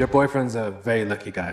Your boyfriend's a very lucky guy.